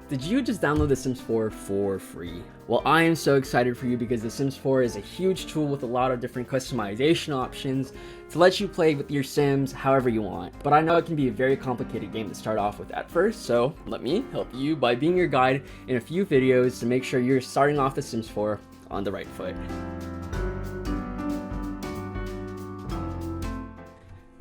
Did you just download The Sims 4 for free? Well, I am so excited for you because The Sims 4 is a huge tool with a lot of different customization options to let you play with your Sims however you want. But I know it can be a very complicated game to start off with at first, so let me help you by being your guide in a few videos to make sure you're starting off The Sims 4 on the right foot.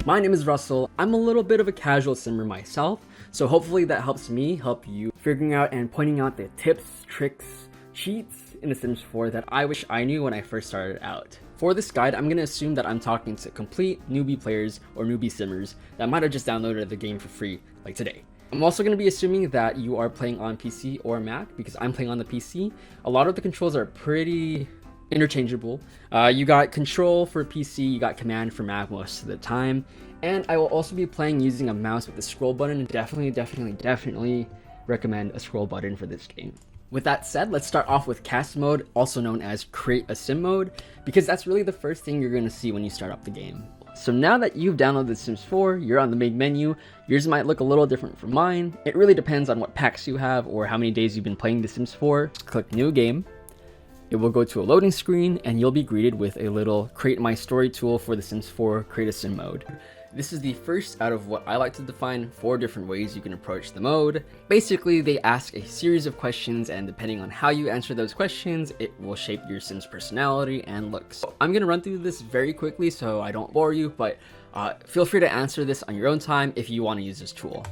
My name is Russell. I'm a little bit of a casual simmer myself, so hopefully that helps me help you figuring out and pointing out the tips, tricks, cheats in The Sims 4 that I wish I knew when I first started out. For this guide, I'm going to assume that I'm talking to complete newbie players or newbie simmers that might have just downloaded the game for free, like today. I'm also going to be assuming that you are playing on PC or Mac because I'm playing on the PC. A lot of the controls are pretty interchangeable. You got control for PC, you got command for Mac most of the time, and I will also be playing using a mouse with the scroll button. Definitely recommend a scroll button for this game. With that said, let's start off with cast mode, also known as create a sim mode, because that's really the first thing you're going to see when you start up the game. So now that you've downloaded The Sims 4, you're on the main menu. Yours might look a little different from mine. It really depends on what packs you have or how many days you've been playing The Sims 4. Click new game. It will go to a loading screen and you'll be greeted with a little create my story tool for The Sims 4 create a sim mode. This is the first out of what I like to define 4 different ways you can approach the mode. Basically, they ask a series of questions, and depending on how you answer those questions, it will shape your Sim's personality and looks. I'm gonna run through this very quickly so I don't bore you, but feel free to answer this on your own time if you want to use this tool.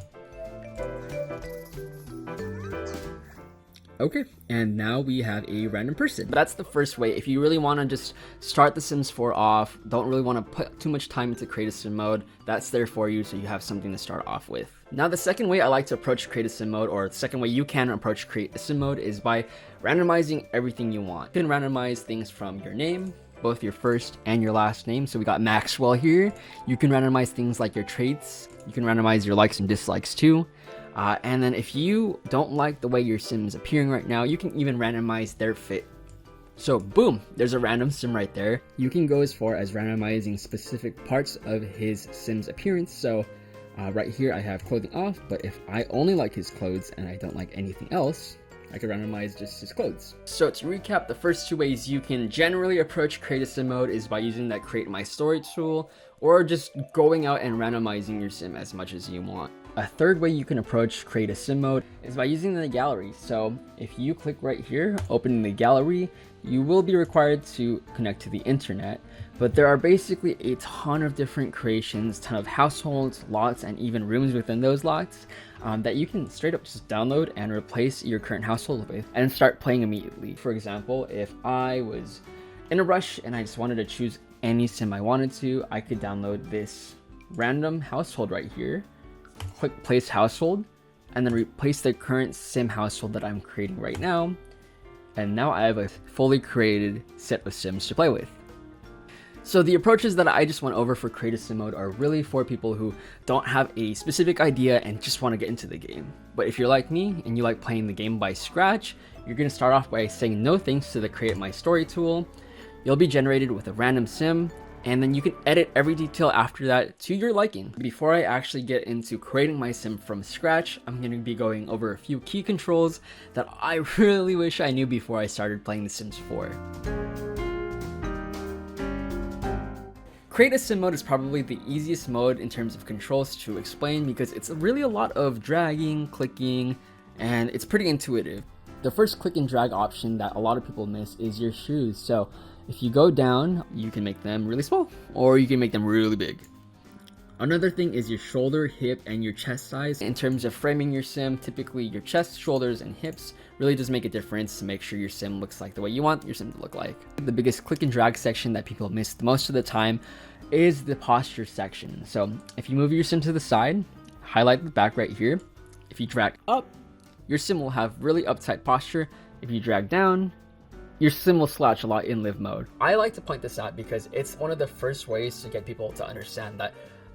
Okay, and now we have a random person. That's the first way. If you really want to just start The Sims 4 off, don't really want to put too much time into create a sim mode, that's there for you so you have something to start off with. Now the second way I like to approach create a sim mode, or the second way you can approach create a sim mode, is by randomizing everything you want. You can randomize things from your name, both your first and your last name. So we got Maxwell here. You can randomize things like your traits. You can randomize your likes and dislikes too. And then if you don't like the way your sim is appearing right now, you can even randomize their fit. So boom, there's a random sim right there. You can go as far as randomizing specific parts of his sim's appearance. So right here I have clothing off, but if I only like his clothes and I don't like anything else, I could randomize just his clothes. So to recap, the first 2 ways you can generally approach create a sim mode is by using that create my story tool, or just going out and randomizing your sim as much as you want. A third way you can approach create a sim mode is by using the gallery. So if you click right here, opening the gallery, you will be required to connect to the internet, but there are basically a ton of different creations, ton of households, lots, and even rooms within those lots that you can straight up just download and replace your current household with and start playing immediately. For example, if I was in a rush and I just wanted to choose any sim I wanted to, I could download this random household right here, click place household, and then replace the current sim household that I'm creating right now. And now I have a fully created set of sims to play with. So the approaches that I just went over for create a sim mode are really for people who don't have a specific idea and just want to get into the game. But if you're like me and you like playing the game by scratch, you're going to start off by saying no thanks to the create my story tool. You'll be generated with a random sim, and then you can edit every detail after that to your liking. Before I actually get into creating my sim from scratch, I'm going to be going over a few key controls that I really wish I knew before I started playing The Sims 4. Create a sim mode is probably the easiest mode in terms of controls to explain because it's really a lot of dragging, clicking, and it's pretty intuitive. The first click and drag option that a lot of people miss is your shoes. So if you go down, you can make them really small or you can make them really big. Another thing is your shoulder, hip, and your chest size. In terms of framing your sim, typically your chest, shoulders, and hips really does make a difference to make sure your sim looks like the way you want your sim to look like. The biggest click and drag section that people miss most of the time is the posture section. So if you move your sim to the side, highlight the back right here. If you drag up, your sim will have really uptight posture. If you drag down, your sim will slouch a lot in live mode. I like to point this out because it's one of the first ways to get people to understand that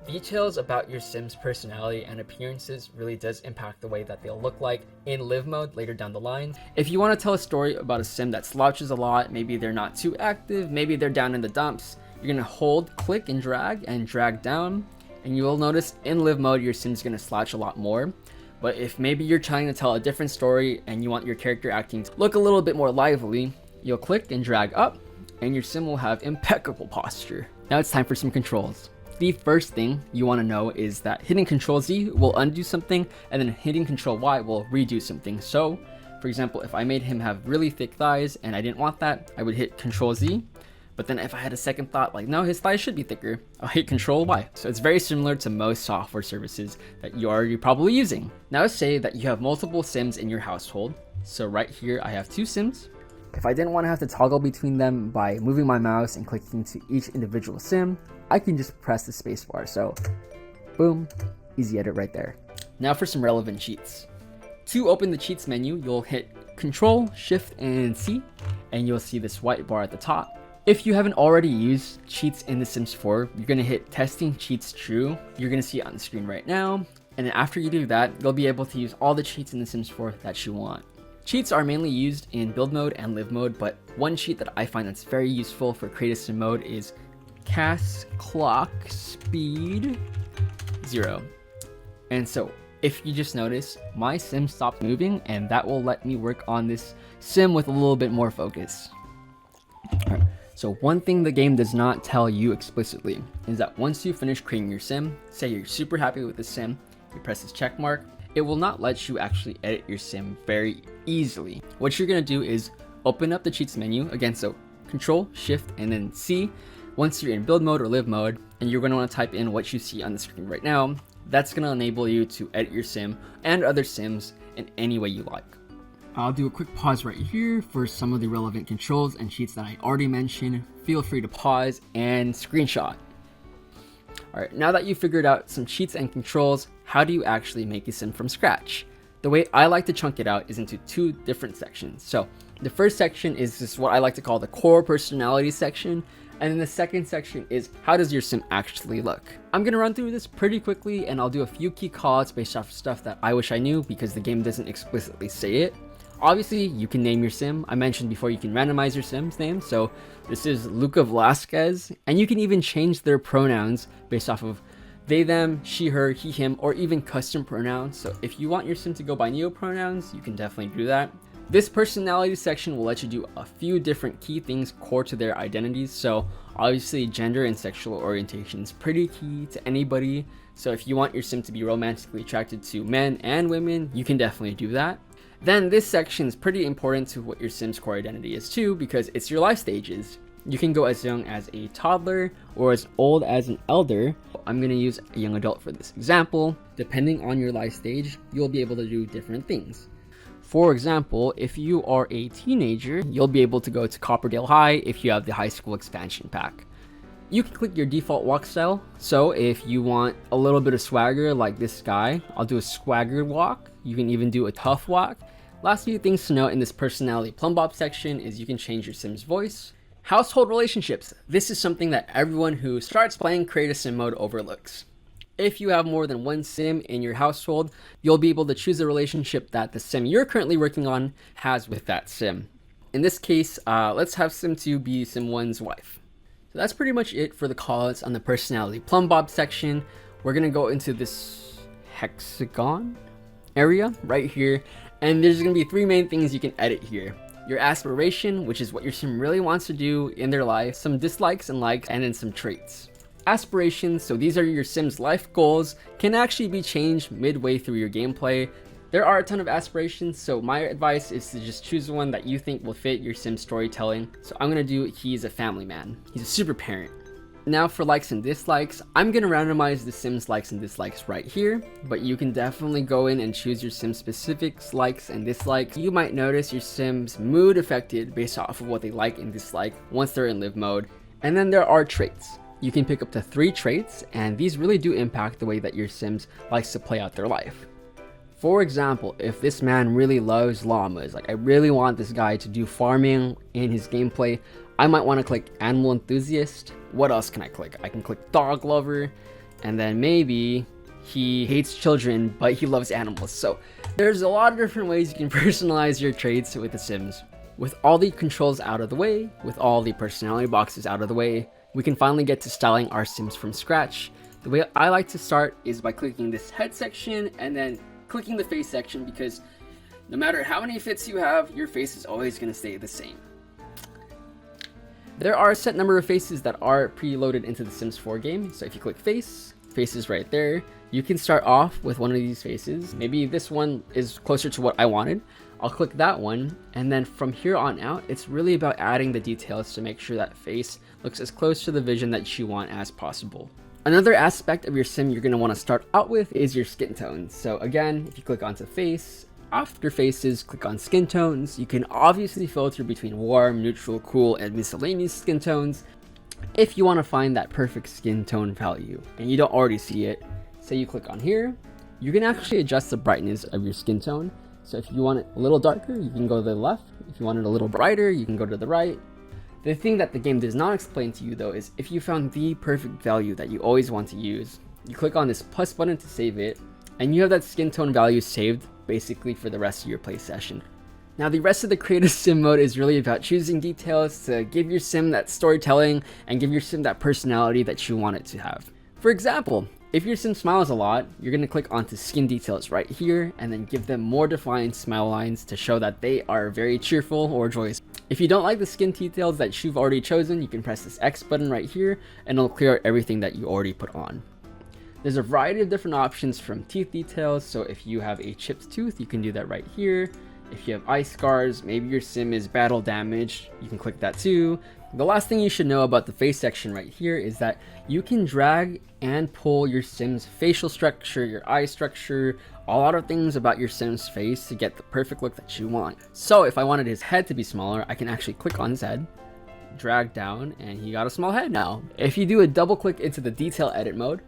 details about your sim's personality and appearances really does impact the way that they'll look like in live mode later down the line. If you want to tell a story about a sim that slouches a lot, maybe they're not too active, maybe they're down in the dumps, you're going to hold, click, and drag down, and you will notice in live mode your sim's going to slouch a lot more. But if maybe you're trying to tell a different story and you want your character acting to look a little bit more lively, you'll click and drag up and your sim will have impeccable posture. Now it's time for some controls. The first thing you want to know is that hitting Ctrl Z will undo something and then hitting Ctrl Y will redo something. So, for example, if I made him have really thick thighs and I didn't want that, I would hit Ctrl Z. But then if I had a second thought like, no, his thighs should be thicker, I'll hit Ctrl Y. So it's very similar to most software services that you're probably using. Now say that you have multiple sims in your household. So right here, I have 2 sims. If I didn't want to have to toggle between them by moving my mouse and clicking to each individual sim, I can just press the spacebar. So boom, easy edit right there. Now for some relevant cheats. To open the cheats menu, you'll hit Control, Shift, and C, and you'll see this white bar at the top. If you haven't already used cheats in The Sims 4, you're gonna hit Testing Cheats True. You're gonna see it on the screen right now. And then after you do that, you'll be able to use all the cheats in The Sims 4 that you want. Cheats are mainly used in build mode and live mode, but one cheat that I find that's very useful for create a sim mode is cast clock speed 0. And so if you just notice, my sim stopped moving and that will let me work on this sim with a little bit more focus. Alright, so one thing the game does not tell you explicitly is that once you finish creating your sim, say you're super happy with the sim, you press this check mark, it will not let you actually edit your sim very easily. What you're going to do is open up the cheats menu again, so Control, Shift, and then C. Once you're in build mode or live mode, and you're going to want to type in what you see on the screen right now, that's going to enable you to edit your sim and other sims in any way you like. I'll do a quick pause right here for some of the relevant controls and cheats that I already mentioned. Feel free to pause and screenshot. Alright, now that you've figured out some cheats and controls, how do you actually make a sim from scratch? The way I like to chunk it out is into 2 different sections. So the first section is just what I like to call the core personality section, and then the second section is how does your sim actually look? I'm gonna run through this pretty quickly and I'll do a few key callouts based off of stuff that I wish I knew because the game doesn't explicitly say it. Obviously, you can name your sim. I mentioned before you can randomize your sim's name. So this is Luca Velasquez, and you can even change their pronouns based off of they, them, she, her, he, him, or even custom pronouns. So if you want your sim to go by neo pronouns, you can definitely do that. This personality section will let you do a few different key things core to their identities. So obviously gender and sexual orientation is pretty key to anybody. So if you want your sim to be romantically attracted to men and women, you can definitely do that. Then this section is pretty important to what your sim's core identity is too, because it's your life stages. You can go as young as a toddler or as old as an elder. I'm going to use a young adult for this example. Depending on your life stage, you'll be able to do different things. For example, if you are a teenager, you'll be able to go to Copperdale High if you have the high school expansion pack. You can click your default walk style. So if you want a little bit of swagger like this guy, I'll do a swagger walk. You can even do a tough walk. Last few things to note in this personality plumbob section is you can change your sim's voice. Household relationships. This is something that everyone who starts playing Create a Sim mode overlooks. If you have more than one sim in your household, you'll be able to choose a relationship that the sim you're currently working on has with that sim. In this case, let's have sim 2 be sim 1's wife. So that's pretty much it for the callouts on the personality plumbob section. We're gonna go into this hexagon area right here, and there's gonna be 3 main things you can edit here. Your aspiration, which is what your sim really wants to do in their life, some dislikes and likes, and then some traits. Aspirations, so these are your sim's life goals, can actually be changed midway through your gameplay. There are a ton of aspirations, so my advice is to just choose one that you think will fit your sim storytelling. So I'm gonna do he's a family man. He's a super parent. Now for likes and dislikes, I'm gonna randomize the sim's likes and dislikes right here, but you can definitely go in and choose your sim specific likes and dislikes. You might notice your sim's mood affected based off of what they like and dislike once they're in live mode. And then there are traits. You can pick up to 3 traits, and these really do impact the way that your sims likes to play out their life. For example, if this man really loves llamas, like I really want this guy to do farming in his gameplay, I might want to click animal enthusiast. What else can I click? I can click dog lover, and then maybe he hates children, but he loves animals. So there's a lot of different ways you can personalize your traits with the Sims. With all the controls out of the way, with all the personality boxes out of the way, we can finally get to styling our sims from scratch. The way I like to start is by clicking this head section and then clicking the face section, because no matter how many fits you have, your face is always going to stay the same. There are a set number of faces that are preloaded into the Sims 4 game. So if you click face, face is right there. You can start off with one of these faces. Maybe this one is closer to what I wanted. I'll click that one, and then from here on out, it's really about adding the details to make sure that face looks as close to the vision that you want as possible. Another aspect of your sim you're going to want to start out with is your skin tones. So again, if you click onto face, after faces, click on skin tones. You can obviously filter between warm, neutral, cool, and miscellaneous skin tones. If you want to find that perfect skin tone value and you don't already see it, say you click on here, you can actually adjust the brightness of your skin tone. So if you want it a little darker, you can go to the left. If you want it a little brighter, you can go to the right. The thing that the game does not explain to you though is if you found the perfect value that you always want to use, you click on this plus button to save it, and you have that skin tone value saved basically for the rest of your play session. Now the rest of the Create Sim mode is really about choosing details to give your sim that storytelling and give your sim that personality that you want it to have. For example, if your sim smiles a lot, you're going to click onto skin details right here and then give them more defined smile lines to show that they are very cheerful or joyous. If you don't like the skin details that you've already chosen, you can press this X button right here and it'll clear out everything that you already put on. There's a variety of different options from teeth details, so if you have a chipped tooth, you can do that right here. If you have eye scars, maybe your sim is battle damaged, you can click that too. The last thing you should know about the face section right here is that you can drag and pull your sim's facial structure, your eye structure, a lot of things about your sim's face to get the perfect look that you want. So if I wanted his head to be smaller, I can actually click on his head, drag down, and he got a small head now. If you do a double click into the detail edit mode,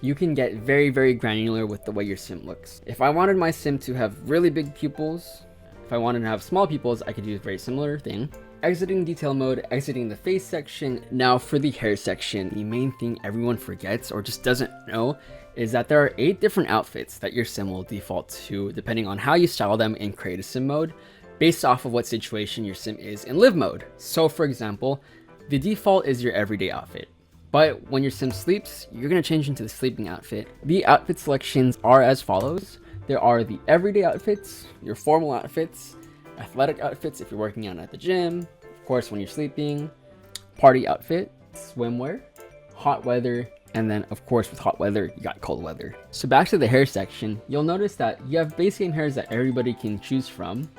you can get very, very granular with the way your sim looks. If I wanted my sim to have really big pupils, if I wanted to have small pupils, I could do a very similar thing. Exiting detail mode, exiting the face section. Now for the hair section, the main thing everyone forgets or just doesn't know is that there are 8 different outfits that your sim will default to depending on how you style them in Create a Sim mode based off of what situation your sim is in live mode. So for example, the default is your everyday outfit. But when your sim sleeps, you're going to change into the sleeping outfit. The outfit selections are as follows. There are the everyday outfits, your formal outfits, athletic outfits if you're working out at the gym, of course when you're sleeping, party outfit, swimwear, hot weather, and then of course with hot weather, you got cold weather. So back to the hair section, you'll notice that you have base game hairs that everybody can choose from.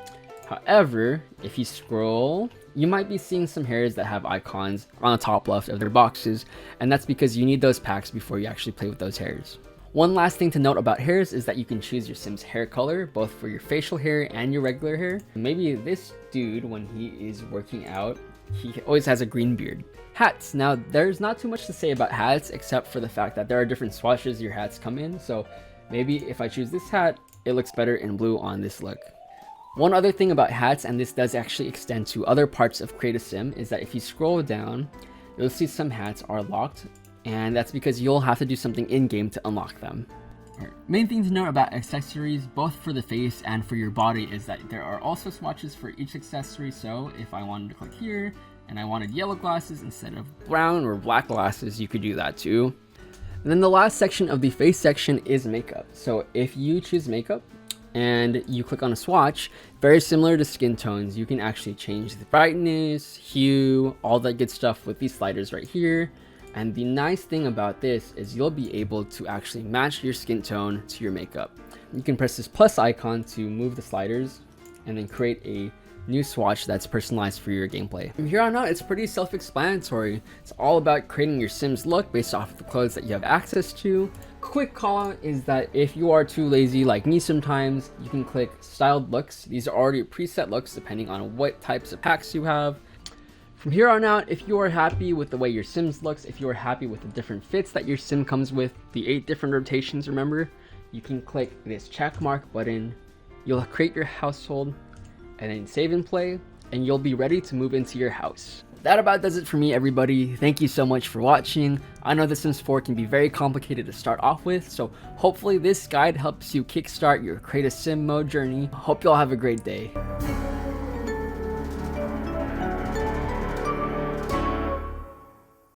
However, if you scroll, you might be seeing some hairs that have icons on the top left of their boxes, and that's because you need those packs before you actually play with those hairs. One last thing to note about hairs is that you can choose your sim's hair color, both for your facial hair and your regular hair. Maybe this dude, when he is working out, he always has a green beard. Hats. Now, there's not too much to say about hats, except for the fact that there are different swatches your hats come in. So maybe if I choose this hat, it looks better in blue on this look. One other thing about hats, and this does actually extend to other parts of Create a Sim, is that if you scroll down, you'll see some hats are locked, and that's because you'll have to do something in-game to unlock them. Main thing to note about accessories, both for the face and for your body, is that there are also swatches for each accessory. So if I wanted to click here, and I wanted yellow glasses instead of brown or black glasses, you could do that too. And then the last section of the face section is makeup. So if you choose makeup, and you click on a swatch, very similar to skin tones, you can actually change the brightness, hue, all that good stuff with these sliders right here. And the nice thing about this is you'll be able to actually match your skin tone to your makeup. You can press this plus icon to move the sliders and then create a new swatch that's personalized for your gameplay. From here on out, it's pretty self-explanatory. It's all about creating your sim's look based off of the clothes that you have access to. Quick call out is that if you are too lazy like me sometimes, you can click styled looks. These are already preset looks depending on what types of packs you have. From here on out, if you are happy with the way your sims looks, if you are happy with the different fits that your sim comes with, the 8 different rotations, remember, you can click this check mark button. You'll create your household and then save and play, and you'll be ready to move into your house. That about does it for me, everybody. Thank you so much for watching. I know The Sims 4 can be very complicated to start off with, so hopefully this guide helps you kickstart your Create a Sim mode journey. Hope you all have a great day.